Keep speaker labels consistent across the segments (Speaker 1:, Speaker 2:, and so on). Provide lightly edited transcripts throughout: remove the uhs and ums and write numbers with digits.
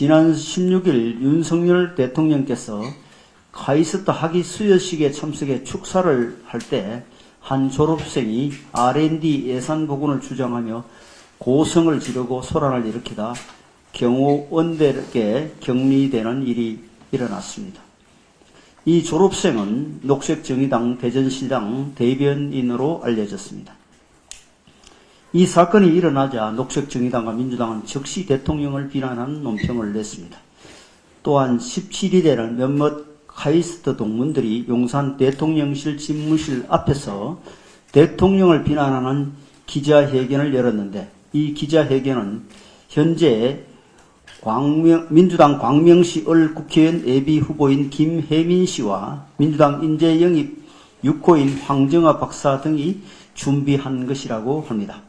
Speaker 1: 지난 16일 윤석열 대통령께서 카이스트 학위 수여식에 참석해 축사를 할 때 한 졸업생이 R&D 예산 부분을 주장하며 고성을 지르고 소란을 일으키다 경호원들에게 격리되는 일이 일어났습니다. 이 졸업생은 녹색정의당 대전시당 대변인으로 알려졌습니다. 이 사건이 일어나자 녹색정의당과 민주당은 즉시 대통령을 비난하는 논평을 냈습니다. 또한 17일에는 몇몇 카이스트 동문들이 용산 대통령실 집무실 앞에서 대통령을 비난하는 기자회견을 열었는데, 이 기자회견은 현재 민주당 광명시 을 국회의원 예비 후보인 김혜민 씨와 민주당 인재영입 6호인 황정아 박사 등이 준비한 것이라고 합니다.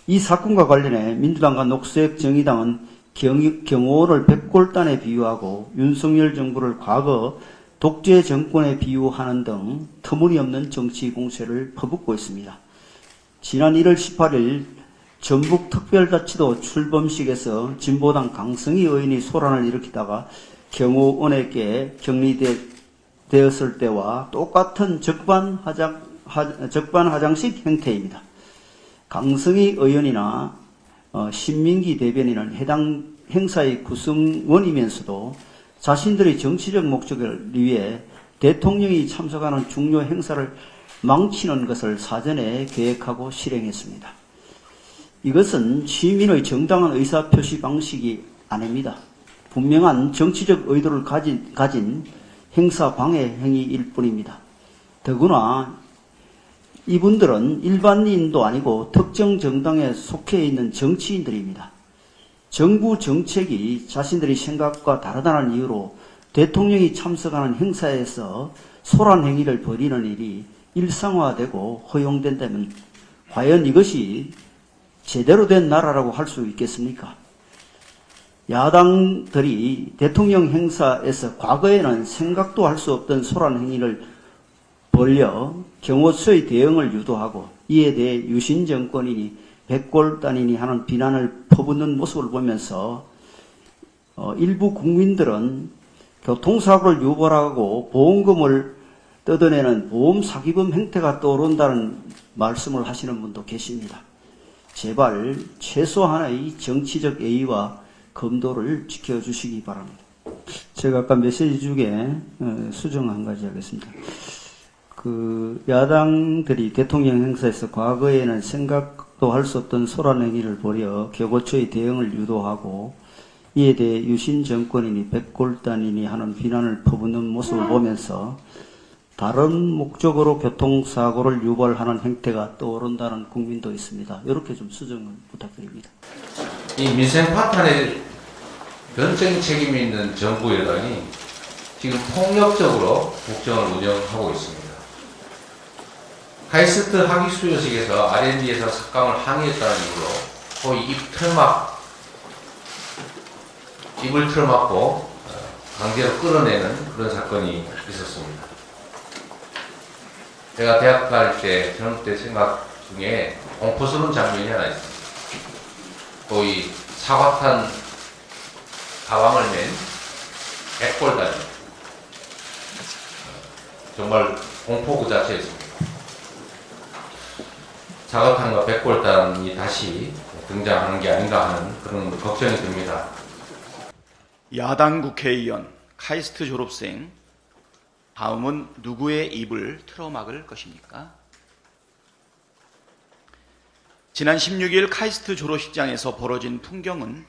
Speaker 1: 이 사건과 관련해 민주당과 녹색정의당은 경호원을 백골단에 비유하고 윤석열 정부를 과거 독재 정권에 비유하는 등 터무니없는 정치 공세를 퍼붓고 있습니다. 지난 1월 18일 전북특별자치도 출범식에서 진보당 강성희 의원이 소란을 일으키다가 경호원에게 격리되었을 때와 똑같은 적반하장식 형태입니다. 강성희 의원이나 신민기 대변인은 해당 행사의 구성원이면서도 자신들의 정치적 목적을 위해 대통령이 참석하는 중요 행사를 망치는 것을 사전에 계획하고 실행했습니다. 이것은 시민의 정당한 의사표시 방식이 아닙니다. 분명한 정치적 의도를 가진 행사 방해 행위일 뿐입니다. 더구나 이분들은 일반인도 아니고 특정 정당에 속해 있는 정치인들입니다. 정부 정책이 자신들의 생각과 다르다는 이유로 대통령이 참석하는 행사에서 소란 행위를 벌이는 일이 일상화되고 허용된다면 과연 이것이 제대로 된 나라라고 할 수 있겠습니까? 야당들이 대통령 행사에서 과거에는 생각도 할 수 없던 소란 행위를 벌려 경호처의 대응을 유도하고 이에 대해 유신 정권이니 백골단이니 하는 비난을 퍼붓는 모습을 보면서 일부 국민들은 교통사고를 유발하고 보험금을 뜯어내는 보험사기범 행태가 떠오른다는 말씀을 하시는 분도 계십니다. 제발 최소한의 정치적 예의와 검도를 지켜주시기 바랍니다. 제가 아까 메시지 중에 수정 한 가지 하겠습니다. 야당들이 대통령 행사에서 과거에는 생각도 할 수 없던 소란 행위를 벌여 교고처의 대응을 유도하고 이에 대해 유신 정권이니 백골단이니 하는 비난을 퍼붓는 모습을 보면서 다른 목적으로 교통사고를 유발하는 행태가 떠오른다는 국민도 있습니다. 이렇게 좀 수정을 부탁드립니다.
Speaker 2: 이 민생 파탄에 전적인 책임이 있는 정부 여당이 지금 폭력적으로 국정을 운영하고 있습니다. 카이스트 학위 수여식에서 R&D에서 삭감을 항의했다는 이유로 거의 입을 틀어막고 강제로 끌어내는 그런 사건이 있었습니다. 제가 대학 갈 때, 젊을 때 생각 중에 공포스러운 장면이 하나 있습니다. 거의 사과탄 가방을 맨 백골단이 정말 공포 그 자체였습니다. 사과탄과 백골단이 다시 등장하는 게 아닌가 하는 그런 걱정이 듭니다.
Speaker 3: 야당 국회의원, 카이스트 졸업생, 다음은 누구의 입을 틀어막을 것입니까? 지난 16일 카이스트 졸업식장에서 벌어진 풍경은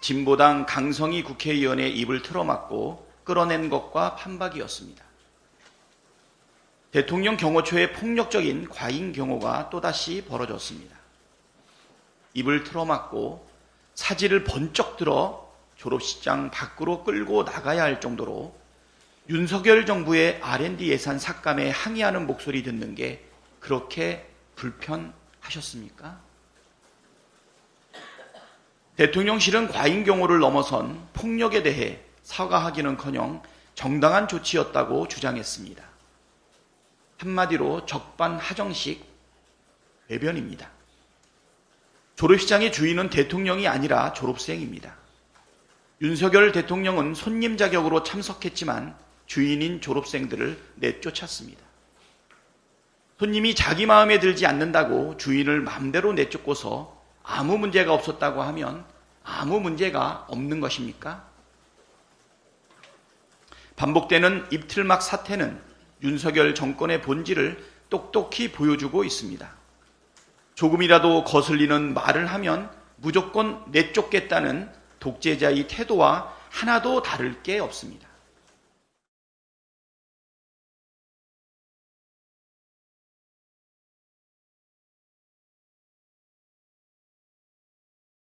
Speaker 3: 진보당 강성희 국회의원의 입을 틀어막고 끌어낸 것과 판박이었습니다. 대통령 경호처의 폭력적인 과잉 경호가 또다시 벌어졌습니다. 입을 틀어막고 사지를 번쩍 들어 졸업식장 밖으로 끌고 나가야 할 정도로 윤석열 정부의 R&D 예산 삭감에 항의하는 목소리 듣는 게 그렇게 불편하셨습니까? 대통령실은 과잉 경호를 넘어선 폭력에 대해 사과하기는커녕 정당한 조치였다고 주장했습니다. 한마디로 적반하장식 외변입니다. 졸업식장의 주인은 대통령이 아니라 졸업생입니다. 윤석열 대통령은 손님 자격으로 참석했지만 주인인 졸업생들을 내쫓았습니다. 손님이 자기 마음에 들지 않는다고 주인을 마음대로 내쫓고서 아무 문제가 없었다고 하면 아무 문제가 없는 것입니까? 반복되는 입틀막 사태는 윤석열 정권의 본질을 똑똑히 보여주고 있습니다. 조금이라도 거슬리는 말을 하면 무조건 내쫓겠다는 독재자의 태도와 하나도 다를 게 없습니다.